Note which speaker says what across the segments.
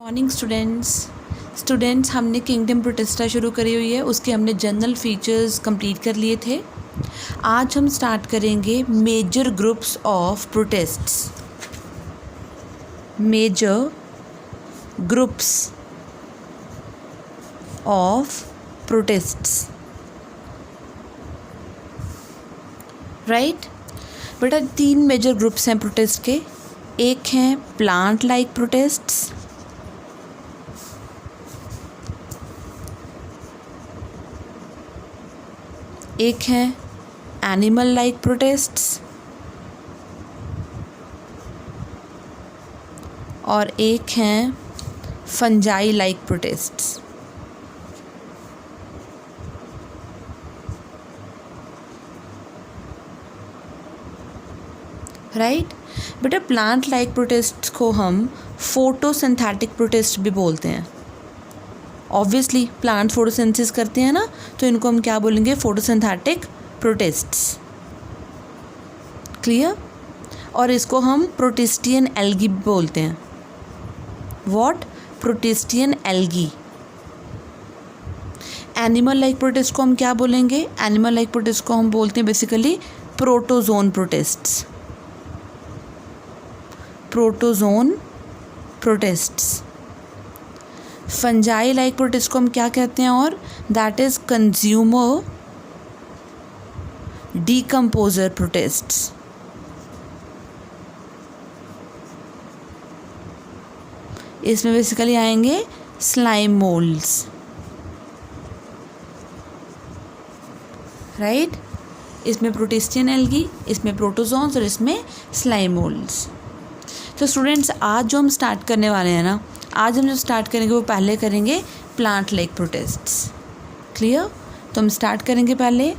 Speaker 1: Morning students हमने kingdom protista शुरू करी हुई है। उसके हमने जनरल फीचर्स कंप्लीट कर लिए थे। आज हम स्टार्ट करेंगे major groups of protists. Major groups of protists, right बेटा। 3 मेजर ग्रुप्स हैं प्रोटिस्ट के। एक हैं प्लांट लाइक प्रोटिस्ट्स, एक है एनिमल लाइक प्रोटिस्ट्स और एक हैं फंजाई लाइक प्रोटिस्ट्स। राइट बेटा, प्लांट लाइक प्रोटिस्ट्स को हम फोटोसिंथेटिक प्रोटिस्ट भी बोलते हैं। ऑब्वियसली प्लांट फोटोसिंथेसिस करते हैं ना, तो इनको हम क्या बोलेंगे? Photosynthetic protists. क्लियर? और इसको हम प्रोटिस्टियन एल्गी बोलते हैं। What? Protistan algae. Animal like protist को हम क्या बोलेंगे? एनिमल लाइक प्रोटिस्ट को हम बोलते हैं basically protozoan प्रोटिस्ट्स। Protozoan प्रोटिस्ट्स। Fungi like protist को हम क्या कहते हैं? और दैट इज कंज्यूमर डीकम्पोजर प्रोटिस्ट्स। इसमें बेसिकली आएंगे स्लाइम मोल्ड्स, राइट। इसमें प्रोटिस्टियन एल्गी, इसमें प्रोटोजोन्स और इसमें स्लाइम मोल्ड्स। तो स्टूडेंट्स आज जो हम स्टार्ट करने वाले हैं ना, आज हम जो स्टार्ट करेंगे वो पहले करेंगे प्लांट लाइक प्रोटिस्ट्स। क्लियर? तो हम स्टार्ट करेंगे पहले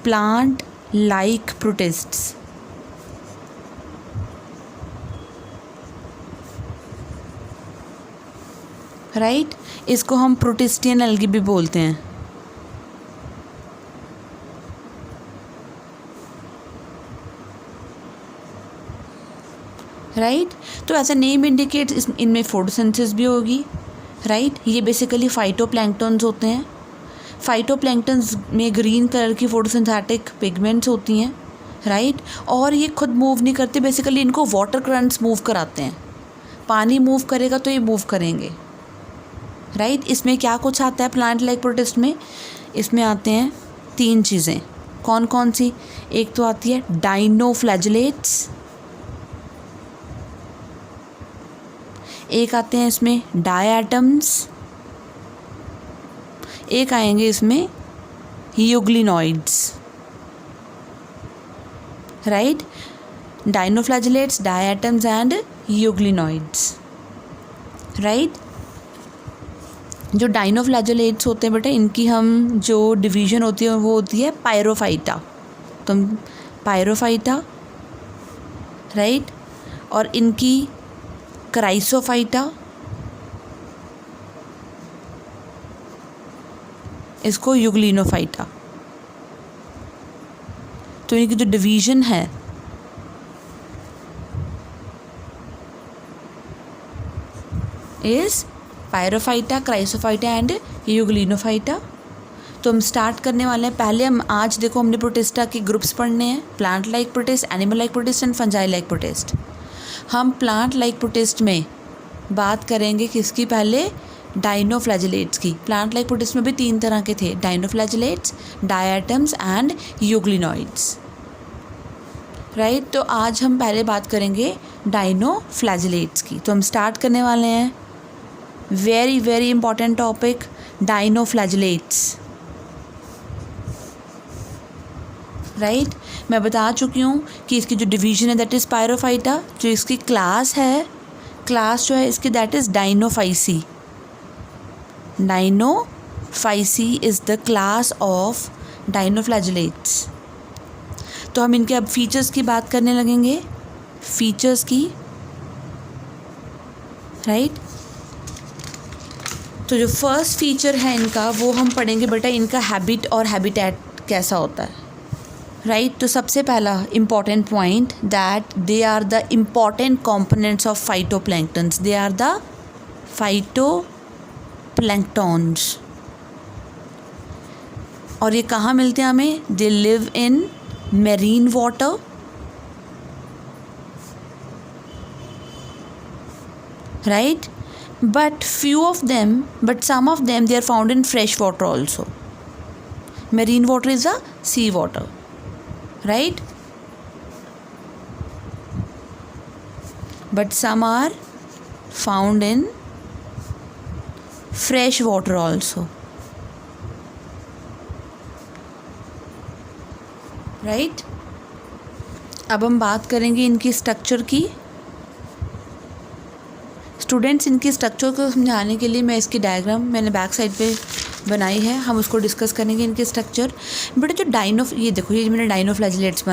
Speaker 1: प्लांट लाइक प्रोटिस्ट्स। राइट, इसको हम प्रोटिस्टियन एल्गी भी बोलते हैं। राइट, तो ऐसा नेम इंडिकेट्स इनमें फोटोसिंथेसिस भी होगी। राइट, ये बेसिकली फाइटोप्लैंक्टन्स होते हैं। फाइटोप्लैंक्टन्स में ग्रीन कलर की फोटोसिंथेटिक पिगमेंट्स होती हैं। राइट, और ये खुद मूव नहीं करते, बेसिकली इनको वाटर करंट्स मूव कराते हैं। पानी मूव करेगा तो ये मूव करेंगे। राइट, इसमें क्या कुछ आता है प्लांट लाइक प्रोटिस्ट में? इसमें आते हैं 3 चीज़ें। कौन कौन सी? एक तो आती है डाइनोफ्लैजेलेट्स, एक आते हैं इसमें डायटम्स, एक आएंगे इसमें euglenoids. Right, dinoflagellates, diatoms and euglenoids. Right, जो डाइनोफ्लैजेलेट्स होते हैं बेटा, इनकी हम जो डिवीज़न होती है वो होती है पायरोफाइटा। तो पायरोफाइटा, राइट, और इनकी क्राइसोफाइटा, इसको यूग्लिनोफाइटा। तो इनकी जो डिवीज़न है इस पायरोफाइटा, क्राइसोफाइटा एंड यूग्लिनोफाइटा। तो हम स्टार्ट करने वाले हैं। पहले हम आज देखो हमने प्रोटिस्टा के ग्रुप्स पढ़ने हैं, plant like protist, animal like protist and fungi like protist. हम प्लांट लाइक प्रोटिस्ट में बात करेंगे किसकी? पहले डाइनोफ्लैजेलेट्स की। प्लांट लाइक प्रोटिस्ट में भी 3 तरह के थे, डाइनोफ्लैजेलेट्स, डायटम्स एंड यूग्लिनॉइड्स। राइट, तो आज हम पहले बात करेंगे डाइनोफ्लैजेलेट्स की। तो हम स्टार्ट करने वाले हैं, very very important topic, dinoflagellates. Right, मैं बता चुकी हूँ कि इसकी जो डिवीज़न है दैट इज़ पायरोफाइटा। जो इसकी क्लास है, क्लास जो है इसकी that is Dinophyceae. Dinophyceae is the class of dinoflagellates. तो हम इनके अब फीचर्स की बात करने लगेंगे, फीचर्स की। राइट, तो जो फर्स्ट फीचर है इनका वो हम पढ़ेंगे बेटा, इनका हैबिट और हैबिटेट कैसा होता है। राइट, तो सबसे पहला important point that they are the important components of phytoplanktons. They are the phytoplanktons. और ये कहाँ मिलते हैं हमें? They live in marine water, right? But some of them they are found in fresh water also. Marine water is a sea water, right? But some are found in fresh water also, right? अब हम बात करेंगे इनकी structure की। Students, इनकी structure को समझाने के लिए मैं इसकी डायग्राम मैंने बैक साइड पे बनाई है, हम उसको डिस्कस करेंगे इनके स्ट्रक्चर। बट जो ये देखो, ये मैंने डाइनोफ्लैजिलेट्स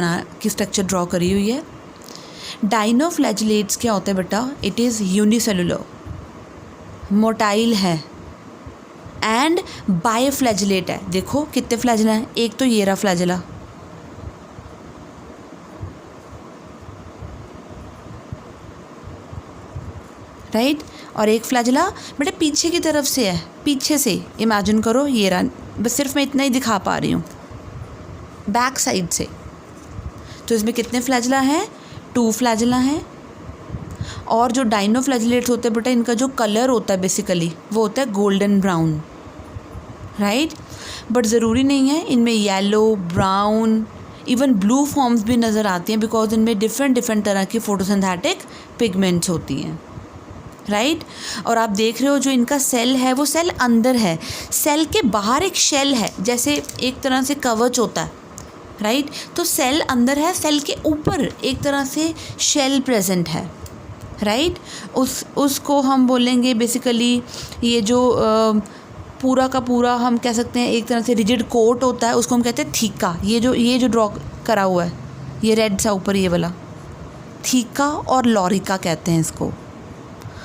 Speaker 1: की स्ट्रक्चर ड्रॉ करी हुई है। डाइनोफ्लैजिलेट्स क्या होता है बेटा? इट इज़ यूनिसेलुलर, मोटाइल है एंड बायोफ्लैजिलेट है। देखो कितने फ्लैजिला हैं, एक तो ये रहा फ्लैजिला, राइट और एक फ्लैजिला बेटा पीछे की तरफ से है, पीछे से इमेजिन करो, ये रहा। बस सिर्फ मैं इतना ही दिखा पा रही हूँ बैक साइड से। तो इसमें कितने फ्लैजिला हैं? 2 फ्लैजिला हैं। और जो डाइनोफ्लैजिलेट्स होते हैं बेटा, इनका जो कलर होता है बेसिकली वो होता है गोल्डन ब्राउन, राइट। बट ज़रूरी नहीं है, इनमें yellow, brown, even blue forms भी नज़र आती हैं, बिकॉज इनमें डिफरेंट तरह की फोटोसिंथेटिक पिगमेंट्स होती हैं, राइट। और आप देख रहे हो जो इनका सेल है वो सेल अंदर है, सेल के बाहर एक शेल है, जैसे एक तरह से कवच होता है, राइट। तो सेल अंदर है, सेल के ऊपर एक तरह से शेल प्रेजेंट है, राइट। उसको हम बोलेंगे बेसिकली, ये जो पूरा का पूरा हम कह सकते हैं एक तरह से रिजिड कोट होता है, उसको हम कहते हैं थीका। ये जो ड्रॉ करा हुआ है, ये रेड सा ऊपर ये वाला, थीका और लॉरिका कहते हैं इसको।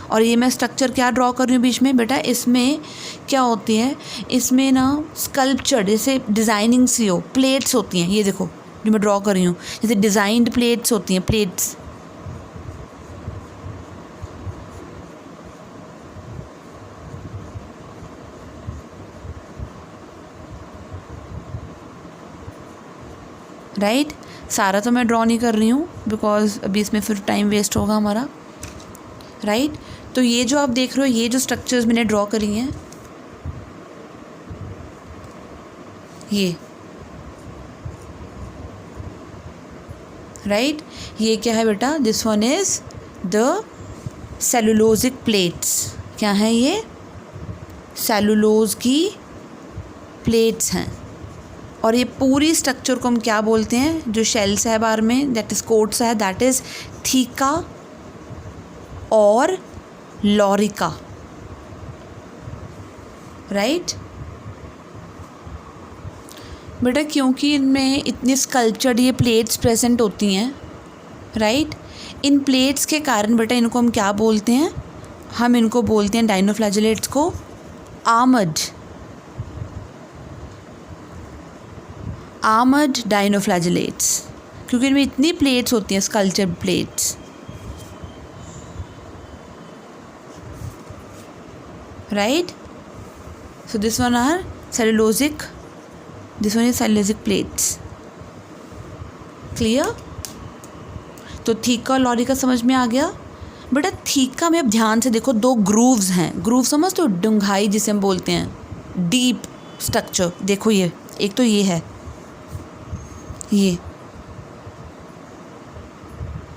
Speaker 1: और ये मैं स्ट्रक्चर क्या ड्रॉ कर रही हूँ बीच में बेटा, इसमें क्या होती है, इसमें ना स्कल्पचर जैसे डिज़ाइनिंग सी हो, प्लेट्स होती हैं, ये देखो जो मैं ड्रॉ कर रही हूँ, जैसे डिज़ाइंड प्लेट्स होती हैं, प्लेट्स, राइट। सारा तो मैं ड्रॉ नहीं कर रही हूँ बिकॉज अभी इसमें फिर टाइम वेस्ट होगा हमारा, राइट। तो ये जो आप देख रहे हो, ये जो स्ट्रक्चर्स मैंने ड्रॉ करी हैं, ये राइट, ये क्या है बेटा? This one is the cellulosic plates. क्या है ये? सेलुलोज की प्लेट्स हैं। और ये पूरी स्ट्रक्चर को हम क्या बोलते हैं? जो शेल्स है बाहर में, दैट इज़ कोट्स है, दैट इज़ थीका और लॉरिका, राइट। बेटा क्योंकि इनमें इतनी स्कल्पचर्ड ये प्लेट्स प्रेजेंट होती हैं, राइट, इन प्लेट्स के कारण बेटा इनको हम क्या बोलते हैं? हम इनको बोलते हैं डाइनोफ्लैजिलेट्स को आर्मर्ड डाइनोफ्लैजिलेट्स, क्योंकि इनमें इतनी प्लेट्स होती हैं, sculptured plates, right. So this one is cellulosic plates. Clear? तो थीका और लॉरिका समझ में आ गया बेटा। थीका में अब ध्यान से देखो, 2 ग्रूव्स हैं। ग्रूव समझते हो? डूंघाई जिसे हम बोलते हैं, डीप स्ट्रक्चर। देखो ये एक तो ये है, ये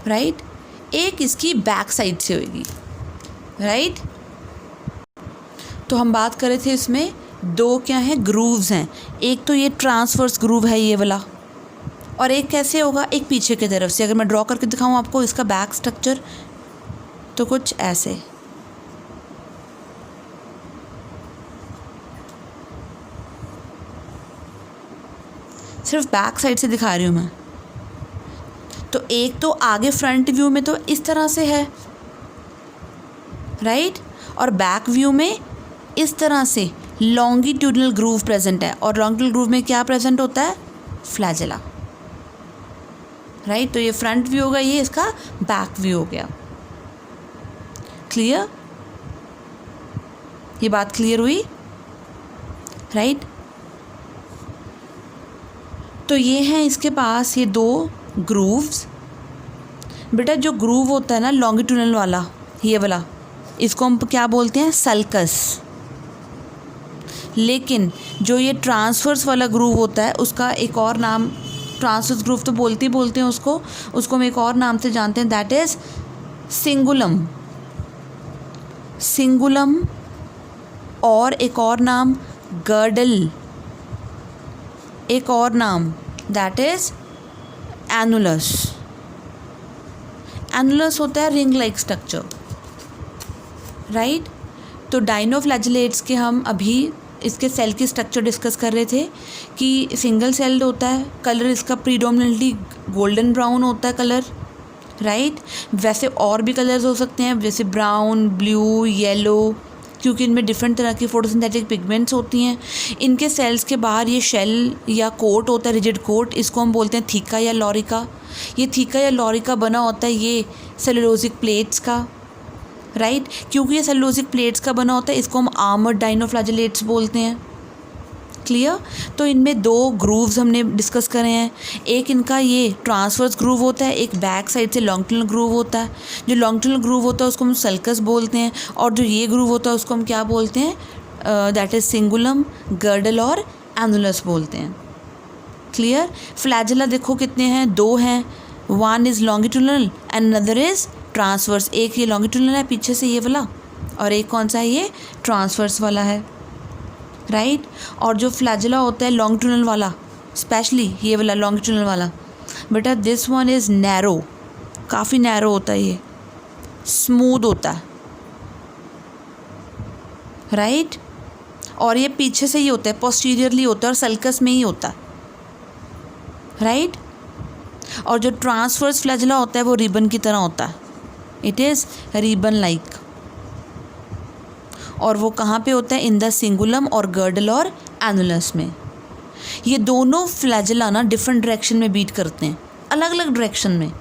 Speaker 1: राइट, एक इसकी बैक साइड से होगी, राइट। तो हम बात कर रहे थे इसमें 2 क्या हैं? ग्रूव्स हैं। एक तो ये ट्रांसवर्स ग्रूव है ये वाला, और एक कैसे होगा? एक पीछे की तरफ से। अगर मैं ड्रॉ करके दिखाऊं आपको इसका बैक स्ट्रक्चर, तो कुछ ऐसे, सिर्फ बैक साइड से दिखा रही हूँ मैं। तो एक तो आगे फ्रंट व्यू में तो इस तरह से है, राइट, और बैक व्यू में इस तरह से लॉन्गिट्यूडनल ग्रूव प्रेजेंट है। और लॉन्गिट्यूडनल ग्रूव में क्या प्रेजेंट होता है? Flagella, right. तो ये फ्रंट व्यू होगा, ये इसका बैक व्यू हो गया। क्लियर? ये बात क्लियर हुई, राइट। तो ये हैं इसके पास ये 2 ग्रूव्स। बेटा जो ग्रूव होता है ना लॉन्गिट्यूडनल वाला, ये वाला, इसको हम क्या बोलते हैं, सल्कस। लेकिन जो ये ट्रांसवर्स वाला ग्रूव होता है उसका एक और नाम, ट्रांसवर्स ग्रूव तो बोलते हैं उसको हम एक और नाम से जानते हैं, दैट इज़ सिंगुलम। सिंगुलम और एक और नाम गर्डल, एक और नाम दैट इज़ एनुलस। एनुलस होता है रिंग लाइक स्ट्रक्चर, राइट। तो डाइनोफ्लैजिलेट्स के हम अभी इसके सेल की स्ट्रक्चर डिस्कस कर रहे थे कि सिंगल सेल्ड होता है, कलर इसका प्रीडोमिनेंटली गोल्डन ब्राउन होता है कलर, राइट। वैसे और भी कलर्स हो सकते हैं जैसे ब्राउन, ब्लू, येलो, क्योंकि इनमें डिफरेंट तरह की फोटोसिंथेटिक पिगमेंट्स होती हैं। इनके सेल्स के बाहर ये शेल या कोट होता है, रिजिड कोट, इसको हम बोलते हैं थीका या लॉरिका। ये थीका या लॉरिका बना होता है ये सेलुलोजिक प्लेट्स का, राइट। क्योंकि ये सेलुलोजिक प्लेट्स का बना होता है इसको हम आर्मर्ड डाइनोफ्लैजिलेट्स बोलते हैं, क्लियर। तो इनमें 2 ग्रूव्स हमने डिस्कस करे हैं। एक इनका ये ट्रांसवर्स ग्रूव होता है, एक बैक साइड से लॉन्गिट्यूडनल ग्रूव होता है। जो लॉन्गिट्यूडनल ग्रूव होता है उसको हम सल्कस बोलते हैं, और जो ये ग्रूव होता है उसको हम क्या बोलते हैं, दैट इज़ सिंगुलम, गर्डल और एनुलस बोलते हैं, क्लियर। फ्लैजेला देखो कितने हैं, 2 हैं, 1 is longitudinal and another is transverse. एक ये लॉन्गिट्यूडनल है पीछे से ये वाला, और एक कौन सा है, ये ट्रांसवर्स वाला है, राइट। और जो फ्लैजेला होता है लॉन्गिट्यूडनल वाला, स्पेशली ये वाला लॉन्गिट्यूडनल वाला, बेटा दिस वन इज़ नैरो, काफ़ी नैरो होता है, ये स्मूथ होता है, राइट। और ये पीछे से ही होता है, पोस्टीरियरली होता है और सल्कस में ही होता है, राइट। और जो ट्रांसवर्स फ्लैजेला होता है वो रिबन की तरह होता है, इट इज़ रिबन लाइक। और वो कहाँ पे होता है, इन द सिंगुलम और गर्डल और एनुलस में। ये दोनों फ्लैजेला ना डिफरेंट डायरेक्शन में बीट करते हैं, अलग अलग डायरेक्शन में,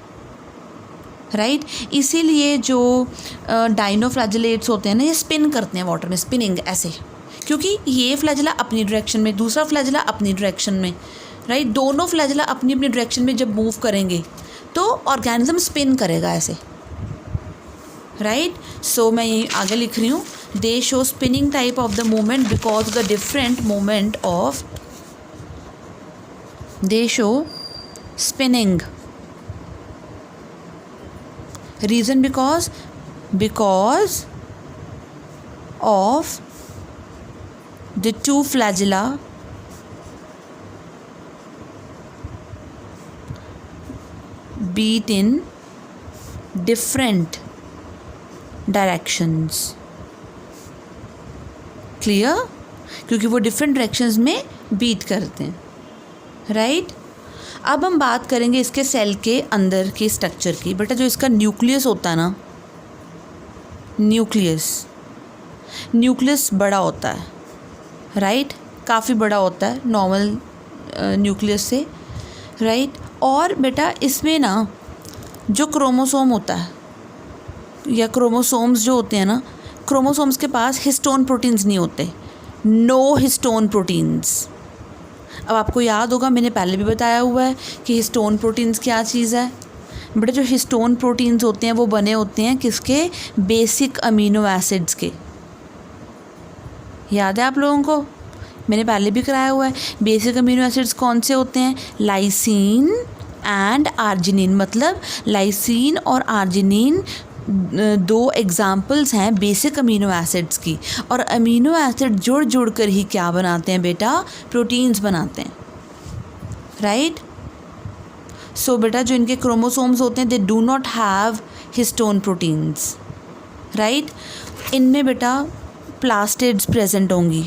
Speaker 1: राइट। इसीलिए जो डाइनोफ्लैजिलेट्स होते हैं ना ये स्पिन करते हैं वाटर में, स्पिनिंग ऐसे, क्योंकि ये फ्लैजेला अपनी डायरेक्शन में, दूसरा फ्लैजेला अपनी डायरेक्शन में, राइट। दोनों फ्लैजेला अपनी अपनी डायरेक्शन में जब मूव करेंगे तो ऑर्गेनिज्म स्पिन करेगा ऐसे, राइट। सो मैं यही आगे लिख रही हूँ, दे show spinning type of the movement because the different movement of, they show spinning, reason because of the 2 flagella beat in different directions, clear, क्योंकि वो different directions में बीट करते हैं, राइट। अब हम बात करेंगे इसके सेल के अंदर के स्ट्रक्चर की। बेटा जो इसका न्यूक्लियस होता है ना, न्यूक्लियस बड़ा होता है, राइट, काफ़ी बड़ा होता है नॉर्मल न्यूक्लियस से, राइट। और बेटा इसमें ना जो क्रोमोसोम होता है या क्रोमोसोम्स जो होते हैं ना, क्रोमोसोम्स के पास हिस्टोन प्रोटीन्स नहीं होते, नो हिस्टोन प्रोटीन्स। अब आपको याद होगा मैंने पहले भी बताया हुआ है कि हिस्टोन प्रोटीन्स क्या चीज़ है। बेटा जो हिस्टोन प्रोटीन्स होते हैं वो बने होते हैं किसके, बेसिक अमीनो एसिड्स के। याद है आप लोगों को, मैंने पहले भी कराया हुआ है। बेसिक अमीनो एसिड्स कौन से होते हैं, लाइसिन एंड आर्जिनिन। मतलब लाइसिन और आर्जिनिन 2 एग्जाम्पल्स हैं बेसिक अमीनो एसिड्स की। और अमीनो एसिड जुड़ जुड़ कर ही क्या बनाते हैं बेटा, प्रोटीन्स बनाते हैं, राइट। सो बेटा जो इनके क्रोमोसोम्स होते हैं they do not have histone proteins, right. इनमें बेटा प्लास्टिड्स प्रेजेंट होंगी,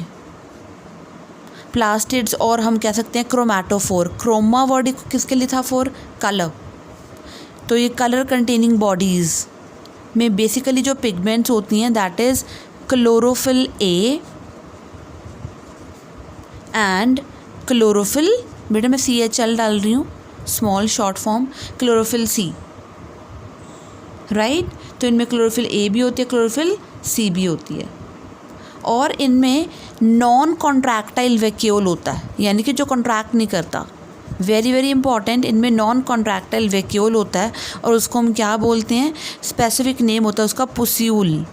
Speaker 1: प्लास्टिड्स, और हम कह सकते हैं क्रोमैटोफोर। क्रोमा वर्ड किसके लिए था, फॉर कलर। तो ये कलर कंटेनिंग बॉडीज़ में बेसिकली जो पिगमेंट्स होती हैं that is chlorophyll A and chlorophyll, बेटा मैं CHL डाल रही हूँ, small short form, chlorophyll C, right. तो इनमें क्लोरोफिल ए भी होती है, क्लोरोफिल C भी होती है। और इनमें नॉन कॉन्ट्रैक्टाइल वैक्यूल होता है, यानी कि जो कॉन्ट्रैक्ट नहीं करता। वेरी वेरी इंपॉर्टेंट, इनमें नॉन कॉन्ट्रैक्टाइल वैक्यूल होता है और उसको हम क्या बोलते हैं, स्पेसिफिक नेम होता है उसका pusule.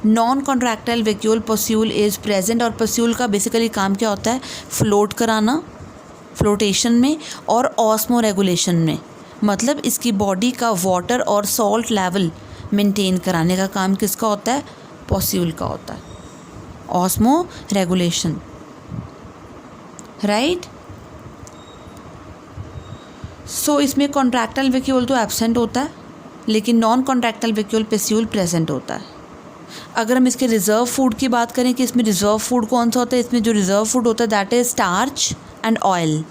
Speaker 1: Non contractile vacuole pusule is present, और पुस्यूल का बेसिकली काम क्या होता है, फ्लोट कराना, फ्लोटेशन में और ऑस्मो रेगुलेशन में, मतलब इसकी बॉडी का वाटर और सॉल्ट लेवल मेंटेन कराने का काम किसका होता है, पुस्यूल का होता है, ऑस्मो रेगुलेशन, राइट। सो इसमें कॉन्ट्रैक्टाइल वैक्यूल तो एब्सेंट होता है, लेकिन नॉन कॉन्ट्रैक्टाइल वैक्यूल पुस्यूल प्रेजेंट होता है। अगर हम इसके रिजर्व फूड की बात करें कि इसमें रिजर्व फूड कौन सा होता है, इसमें जो रिजर्व फूड होता है that is starch and oil.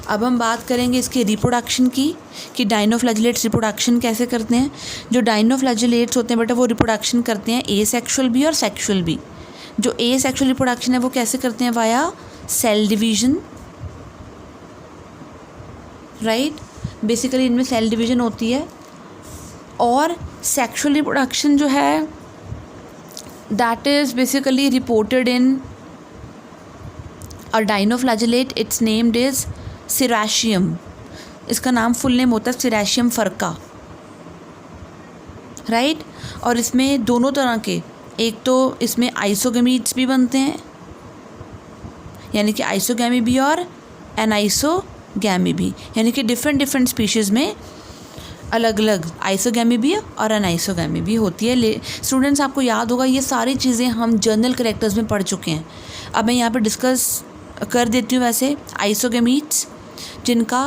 Speaker 1: अब हम बात करेंगे इसके रिप्रोडक्शन की कि डाइनोफ्लैजिलेट्स रिप्रोडक्शन कैसे करते हैं। जो डाइनोफ्लैजिलेट्स होते हैं बेटा वो रिप्रोडक्शन करते हैं एसेक्सुअल भी और सेक्सुअल भी। जो एसेक्सुअल रिप्रोडक्शन है वो कैसे करते हैं, via cell division, right. Basically इनमें सेल डिवीजन होती है। और सेक्सुअल रिप्रोडक्शन जो है that is basically reported in a dinoflagellate, its named is Ceratium. इसका नाम फुल नेम होता है सेराशियम फरका, राइट। और इसमें दोनों तरह के, एक तो इसमें आइसोगैमीट्स भी बनते हैं, यानी कि आइसोगैमी भी और एनाइसोगैमी भी, यानी कि डिफरेंट स्पीशीज़ में अलग अलग आइसोगैमी भी और एनाइसोगैमी भी होती है। स्टूडेंट्स आपको याद होगा ये सारी चीज़ें हम जर्नल कैरेक्टर्स में पढ़ चुके हैं। अब मैं यहाँ पे डिस्कस कर देती हूँ। वैसे आइसोगैमीट्स जिनका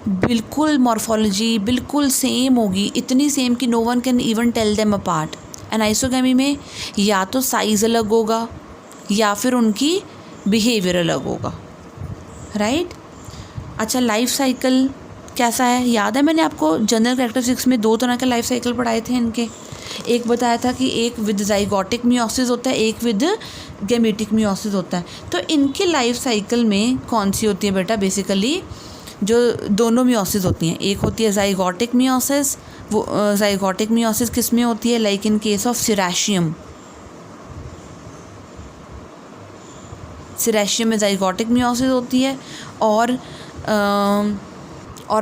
Speaker 1: बिल्कुल मॉर्फोलॉजी बिल्कुल सेम होगी, इतनी सेम कि no one can even tell them apart. Anisogamy में या तो साइज़ अलग होगा या फिर उनकी बिहेवियर अलग होगा, राइट। अच्छा, लाइफ साइकिल कैसा है, याद है मैंने आपको जनरल कैरेक्टरिस्टिक्स में 2 तरह के लाइफ साइकिल पढ़ाए थे इनके। एक बताया था कि एक विद ज़ाइगोटिक मियोसिस होता है, एक विद गैमेटिक मियोसिस होता है। तो इनके लाइफ साइकिल में कौन सी होती है बेटा, बेसिकली जो दोनों मियोसिस होती हैं। एक होती है ज़ाइगोटिक मियोसिस, वो ज़ाइगोटिक मियोसिस किस में होती है, लाइक इन केस ऑफ सेराशियम। सेराशियम में ज़ाइगोटिक मियोसिस होती है और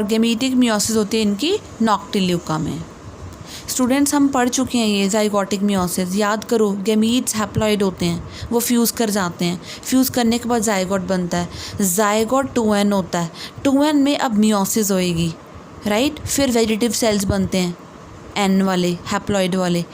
Speaker 1: गैमेटिक मियोसिस होती है इनकी नॉक्टिल्यूका में। स्टूडेंट्स हम पढ़ चुके हैं ये ज़ाइगोटिक मियोसिस, याद करो। गैमीट्स हैप्लॉइड होते हैं, वो फ्यूज़ कर जाते हैं, फ्यूज़ करने के बाद ज़ाइगोट बनता है। ज़ाइगोट 2n होता है, 2n में अब मियोसिस होएगी, राइट। फिर वेजिटेटिव सेल्स बनते हैं n वाले, हैप्लॉइड वाले,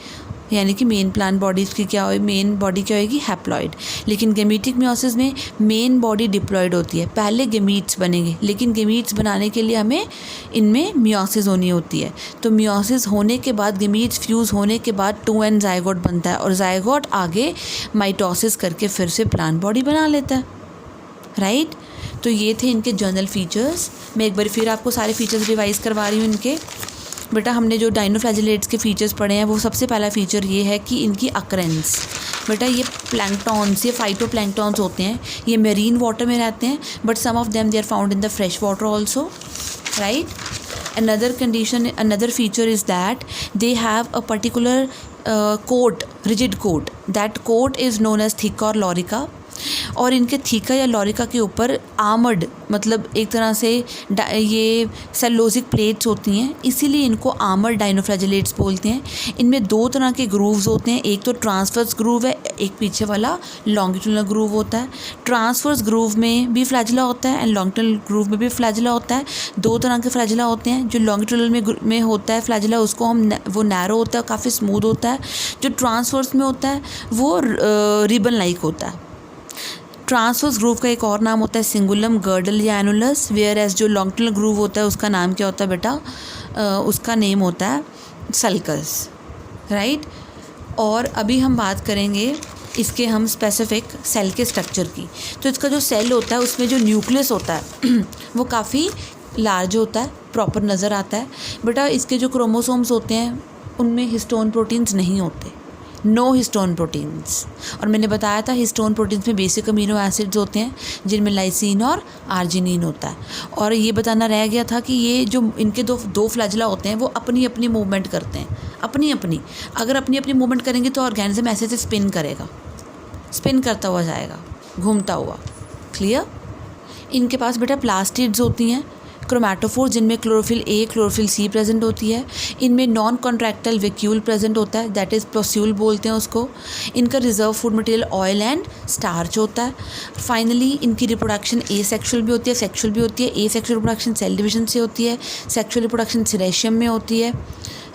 Speaker 1: यानी कि मेन प्लांट बॉडीज़ की क्या हो, मेन बॉडी क्या होगी, हैप्लॉइड। लेकिन गैमेटिक मियोसिस में मेन बॉडी डिप्लॉइड होती है। पहले गैमीट्स बनेंगे, लेकिन गैमीट्स बनाने के लिए हमें इनमें मियोसिस होनी होती है। तो मियोसिस होने के बाद, गैमीट्स फ्यूज़ होने के बाद 2n ज़ाइगोट बनता है, और ज़ाइगोट आगे माइटोसिस करके फिर से प्लांट बॉडी बना लेता है, राइट। तो ये थे इनके जर्नल फीचर्स। मैं एक बार फिर आपको सारे फीचर्स रिवाइज करवा रही हूँ इनके। बेटा हमने जो डाइनोफ्लैजिलेट्स के फीचर्स पढ़े हैं, वो सबसे पहला फीचर ये है कि इनकी अकरेंस। बेटा ये प्लैंक्टॉन्स, ये फाइटोप्लैंक्टॉन्स होते हैं, ये मेरीन वाटर में रहते हैं, but some of them they are found in the fresh water also, right. another feature is that they have a particular coat, rigid coat. That coat is known as थिका और लॉरिका। और इनके theca या लॉरिका के ऊपर आर्मर्ड, मतलब एक तरह से ये सेलोजिक प्लेट्स होती हैं, इसीलिए इनको आर्मर्ड डाइनोफ्लैजिलेट्स बोलते हैं। इनमें 2 तरह के ग्रूव्स होते हैं, एक तो ट्रांसवर्स ग्रूव है, एक पीछे वाला लॉन्गिट्यूडनल ग्रूव होता है। ट्रांसवर्स ग्रूव में भी फ्लैजिला होता है एंड लॉन्गिट्यूडनल ग्रूव में भी फ्लैजिला होता है। 2 तरह के फ्लैजिला होते हैं। जो लॉन्गिट्यूडनल में होता है फ्लैजिला, उसको वो नैरो होता है, काफ़ी स्मूथ होता है। जो ट्रांसवर्स में होता है वो रिबन लाइक होता है। ट्रांसवर्स ग्रूव का एक और नाम होता है सिंगुलम, गर्डल या एनुलस, वेयर एज जो लॉन्गिट्यूडनल ग्रूव होता है उसका नाम क्या होता है बेटा, उसका नेम होता है सल्कस, राइट। और अभी हम बात करेंगे इसके हम स्पेसिफिक सेल के स्ट्रक्चर की। तो इसका जो सेल होता है उसमें जो न्यूक्लियस होता है वो काफ़ी लार्ज होता है, प्रॉपर नज़र आता है। बेटा इसके जो क्रोमोसोम्स होते हैं उनमें हिस्टोन प्रोटीन्स नहीं होते, नो हिस्टोन प्रोटीन्स। और मैंने बताया था हिस्टोन प्रोटीन्स में बेसिक अमीनो एसिड्स होते हैं जिनमें लाइसिन और आर्जिनिन होता है। और ये बताना रह गया था कि ये जो इनके दो फ्लैजला होते हैं वो अपनी अपनी मूवमेंट करते हैं, अपनी अपनी। अगर अपनी अपनी मूवमेंट करेंगे तो ऑर्गेनिज्म ऐसे से स्पिन करेगा, स्पिन करता हुआ जाएगा, घूमता हुआ। क्लियर? इनके पास बेटा प्लास्टिड्स होती हैं, क्रोमैटोफोर जिनमें chlorophyll A chlorophyll C present होती है। इनमें नॉन कॉन्ट्रैक्टाइल वैक्यूल प्रेजेंट होता है, दैट इज़ प्रोस्यूल बोलते हैं उसको। इनका reserve food material oil and starch होता है। फाइनली इनकी रिप्रोडक्शन ए सेक्शुअल भी होती है, सेक्शुअल भी होती है। ए सेक्शुअल रिप्रोडक्शन सेल डिवीजन से होती है, सेक्शुअल रिप्रोडक्शन सीरेशियम में होती है,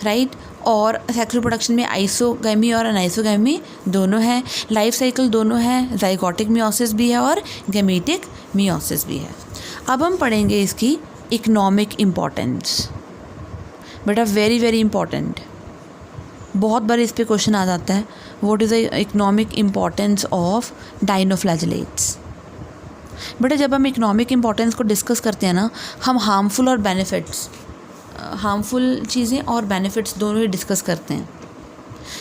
Speaker 1: राइट। और सेक्सुअल प्रोडक्शन में आइसोगैमी और अनाइसोगैमी दोनों हैं। लाइफ साइकिल दोनों हैं, जाइगोटिक मियोसिस भी है और गैमेटिक मियोसिस भी है। अब हम पढ़ेंगे इसकी इकोनॉमिक इम्पॉर्टेंस। बेटा वेरी वेरी इम्पॉर्टेंट, बहुत बार इस पे क्वेश्चन आ जाता है, what is the economic importance of dinoflagellates. बेटा जब हम इकोनॉमिक इम्पॉर्टेंस को डिस्कस करते हैं ना, हम हार्मफुल और बेनिफिट्स, हार्मफुल चीज़ें और बेनिफिट्स दोनों ही डिस्कस करते हैं।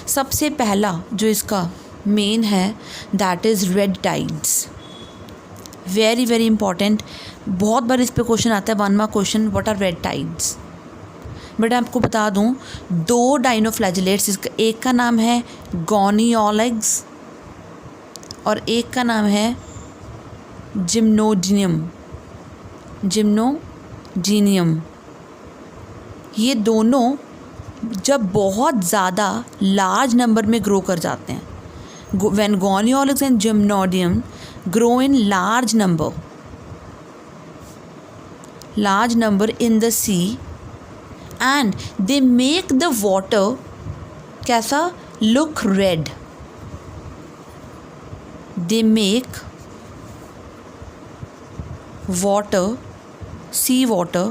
Speaker 1: सबसे पहला जो इसका मेन है that is red tides. Very very important, बहुत बार इस पे क्वेश्चन आता है, 1 mark question, what are red tides. बेटा आपको बता दूं, 2 डाइनोफ्लैजेलेट्स, एक का नाम है गोनियोलेग्स और एक का नाम है जिम्नोजीनियम। ये दोनों जब बहुत ज़्यादा लार्ज नंबर में ग्रो कर जाते हैं, when Gonyaulax and Gymnodinium grow in large number in the sea and they make the water कैसा look red. They make sea water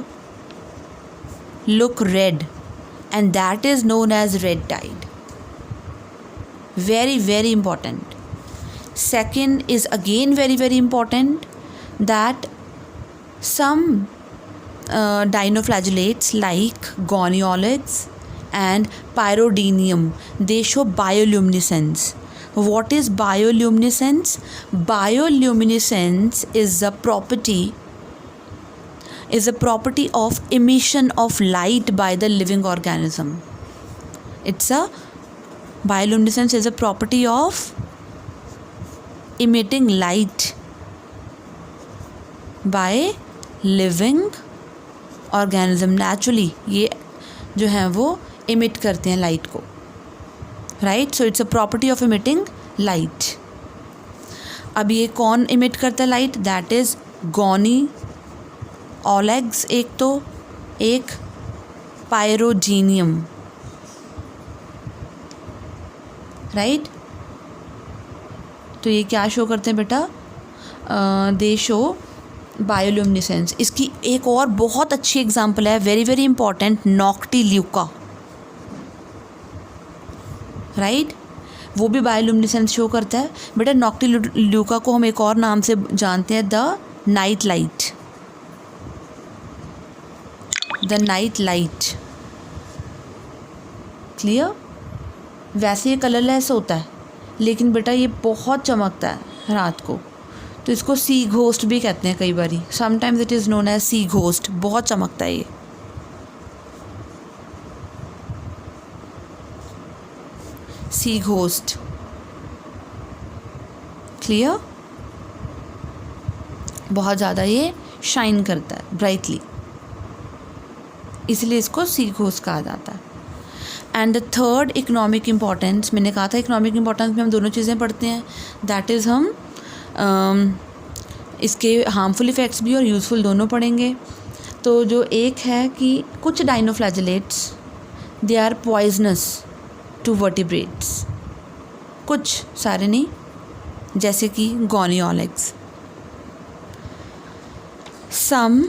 Speaker 1: look red and that is known as red tide. Very very important. Second is again very very important, that some dinoflagellates like gonieloids and pyrodinium, they show bioluminescence. What is bioluminescence? Bioluminescence is a property of emission of light by the living organism. Bioluminescence is a property of emitting light by living organism. Naturally ये जो हैं वो emit करते हैं light को, right? So it's a property of emitting light. अब ये कौन emit करता है light? That is gonieloids एक तो, एक pyrogenium, right? तो ये क्या शो करते हैं बेटा? दे शो बायोल्यूमिनेसेंस। इसकी एक और बहुत अच्छी एग्जांपल है, very very important, Noctiluca, right. वो भी बायोल्यूमिनेसेंस शो करता है। बेटा नॉक्टिल्यूका को हम एक और नाम से जानते हैं, the night light, the night light. Clear? वैसे ये कलरलेस होता है लेकिन बेटा ये बहुत चमकता है रात को, तो इसको सी घोस्ट भी कहते हैं कई बारी। Sometimes it is known as sea ghost. बहुत चमकता है ये। Sea ghost. क्लियर? बहुत ज़्यादा ये शाइन करता है ब्राइटली, इसलिए इसको सी घोस्ट कहा जाता है। And the third economic importance, मैंने कहा था इकोनॉमिक इम्पॉर्टेंस में हम दोनों चीज़ें पढ़ते हैं, दैट इज़ हम इसके हार्मफुल इफ़ेक्ट्स भी और यूज़फुल दोनों पढ़ेंगे। तो जो एक है कि कुछ dinoflagellates they are poisonous to vertebrates, कुछ, सारे नहीं, जैसे कि Gonyaulax. Some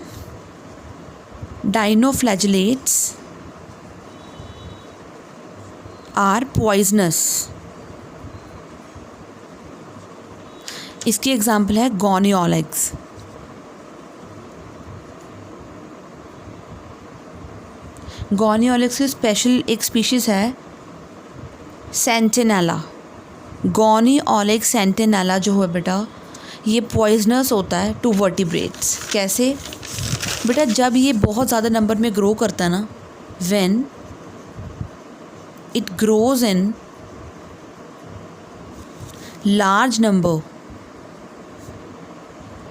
Speaker 1: dinoflagellates are poisonous. इसकी एग्जाम्पल है गोनियोलेग्स। गोनियोलेग्स की स्पेशल एक स्पीशीज़ है सेंटिनेला, गॉनी ऑलिक सेंटिनेला जो है बेटा, ये पॉइजनस होता है टू वर्टिब्रेट्स। कैसे बेटा? जब ये बहुत ज़्यादा नंबर में ग्रो करता है ना, when it grows in large number,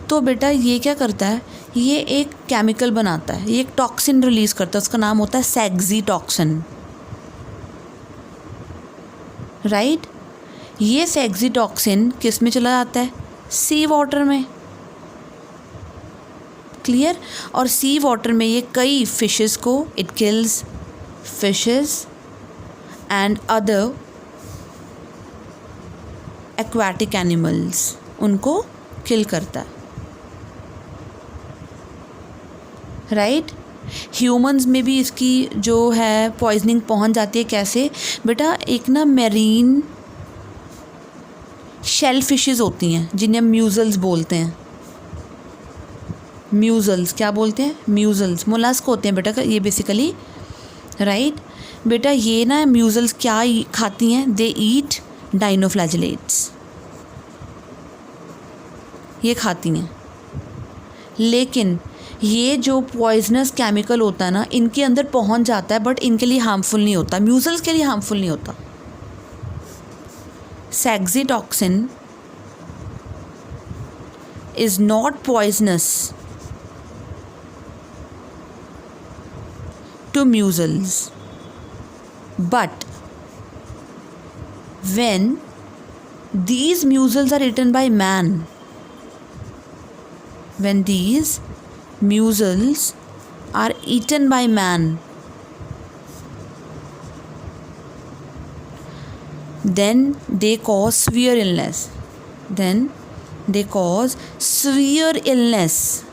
Speaker 1: तो बेटा ये क्या करता है, ये एक केमिकल बनाता है, ये एक टॉक्सिन रिलीज करता है, उसका नाम होता है सेक्सी टॉक्सिन, राइट। ये सेक्सी टॉक्सिन किस में चला जाता है? सी वाटर में, क्लियर। और सी वाटर में ये कई फिशेस को, it kills fishes and other aquatic animals, उनको किल करता है, राइट। ह्यूमंस में भी इसकी जो है पॉइजनिंग पहुंच जाती है। कैसे बेटा? एक ना मैरीन शेल फिशेस होती हैं जिन्हें हम म्यूजल्स बोलते हैं। म्यूजल्स क्या बोलते हैं? म्यूजल्स मोलस्क होते हैं बेटा ये बेसिकली, राइट। बेटा ये ना म्यूजल्स क्या खाती हैं? दे ईट डाइनोफ्लैजिलेट्स, ये खाती हैं। लेकिन ये जो पॉइजनस केमिकल होता है ना, इनके अंदर पहुंच जाता है, बट इनके लिए हार्मफुल नहीं होता, म्यूजल्स के लिए हार्मफुल नहीं होता। Sexy toxin is not poisonous to mussels, but when these mussels are eaten by man, when these mussels are eaten by man, then they cause severe illness, then they cause severe illness,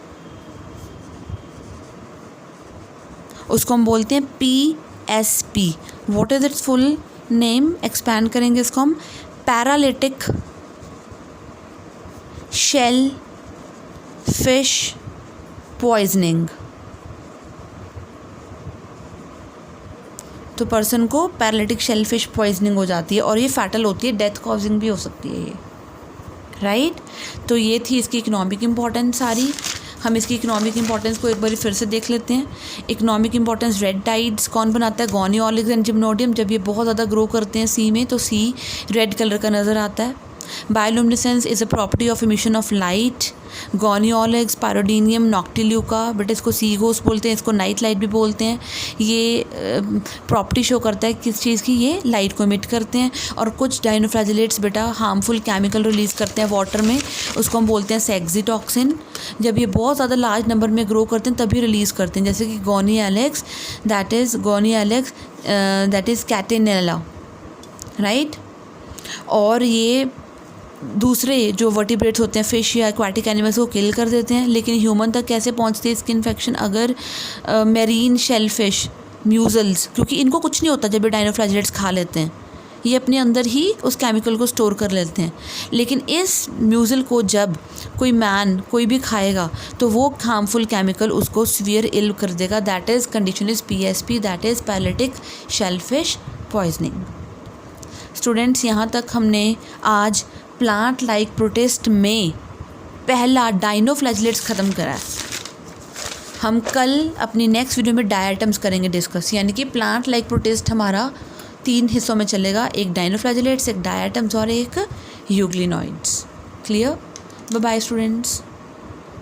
Speaker 1: उसको हम बोलते हैं PSP। What is it's full name? Expand करेंगे इसको हम, paralytic shellfish poisoning. तो person को paralytic shellfish poisoning हो जाती है और ये फैटल होती है, डेथ कॉजिंग भी हो सकती है ये, राइट। तो ये थी इसकी इकोनॉमिक इम्पोर्टेंस सारी। हम इसकी इकोनॉमिक इंपॉर्टेंस को एक बार फिर से देख लेते हैं। इकोनॉमिक इंपॉर्टेंस, रेड टाइड्स कौन बनाता है? गॉनी ऑलिक्स एंड जिम्नोडियम। जब ये बहुत ज़्यादा ग्रो करते हैं सी में, तो सी रेड कलर का नज़र आता है। Bioluminescence is a property of emission of light. Gonyaulax, Pyrodinium, Noctiluca, but इसको सी घोस्ट बोलते हैं, इसको नाइट लाइट भी बोलते हैं। ये प्रॉपर्टी शो करता है किस चीज़ की? ये लाइट को इमिट करते हैं। और कुछ डाइनोफ्लैजिलेट्स बेटा हार्मफुल केमिकल रिलीज़ करते हैं वाटर में, उसको हम बोलते हैं सेक्सी टॉक्सिन। जब ये बहुत ज़्यादा लार्ज नंबर में ग्रो करते हैं तभी रिलीज़ करते हैं, जैसे कि गॉनी ऑलिक्स, दैट इज़ कैटेनेला, राइट। और ये दूसरे जो वर्टिब्रेट्स होते हैं, फिश या एक्वाटिक एनिमल्स को किल कर देते हैं। लेकिन ह्यूमन तक कैसे पहुंचती है इसकी इन्फेक्शन? अगर मैरीन शेल फिश, म्यूजल्स, क्योंकि इनको कुछ नहीं होता जब ये डाइनोफ्लैजिलेट्स खा लेते हैं, ये अपने अंदर ही उस केमिकल को स्टोर कर लेते हैं। लेकिन इस म्यूजल को जब कोई भी खाएगा तो वो हार्मफुल केमिकल उसको सीवियर इल कर देगा। That is condition is PSP, that is paralytic shellfish poisoning. Students, यहाँ तक हमने आज प्लांट लाइक प्रोटिस्ट में पहला डाइनोफ्लैजिलेट्स ख़त्म करा है। हम कल अपनी नेक्स्ट वीडियो में डायटम्स करेंगे डिस्कस, यानी कि प्लांट लाइक प्रोटिस्ट हमारा 3 हिस्सों में चलेगा, एक डाइनोफ्लैजिलेट्स, एक डायटम्स और एक euglenoids. Clear? Bye bye students.